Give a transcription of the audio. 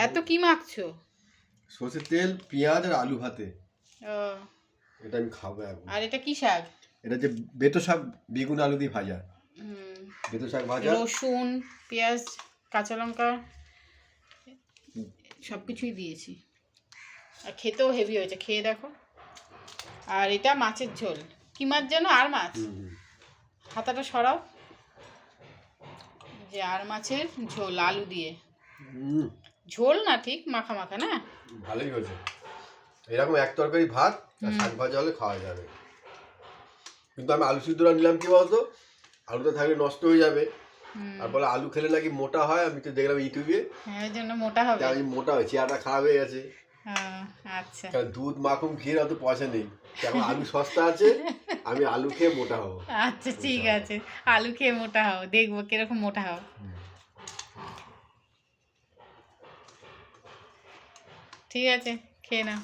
এত কি মাখছো? সরষের তেল, পেঁয়াজ আর আলু ভাতে। ও, এটা আমি খাবো এখন। আর এটা কি শাক? এটা যে বেতো শাক, বেগুন আলু দিয়ে ভাজা। বেতো শাক ভাজা, রসুন, পেঁয়াজ, কাঁচা লঙ্কা সব কিছুই দিয়েছি। আর খেতেও হেভি হয়েছে, খেয়ে দেখো। আর এটা মাছের ঝোল। কি মাছ যেন? আর মাছ। হাতাটা সরাও। যে আর মাছের ঝোল আলু দিয়ে। ঝোল না, ঠিক মাখা মাখা না? ভালোই হয়েছে। এরকম এক তরকারি ভাত আর শাক ভাজা হলে খাওয়া যাবে। কিন্তু আমি আলু সিদ্ধটা নিলাম কি বলতো, আলুটা থাকলে নষ্ট হয়ে যাবে। আর বলে আলু খেলে নাকি মোটা হয়, আমি তো দেখলাম ইউটিউবে। হ্যাঁ, এর জন্য মোটা হবে। আমি মোটা হয়েছি, চেহারাটা খারাপ হয়ে গেছে। আচ্ছা, কারণ দুধ মাখন ঘির অত পয়সা নেই, এখন আলু সস্তা আছে, আমি আলু খেয়ে মোটা হবো। আচ্ছা ঠিক আছে, আলু খেয়ে মোটা হও, দেখবো কিরকম মোটা হও। ঠিক আছে, খেয়ে নাও।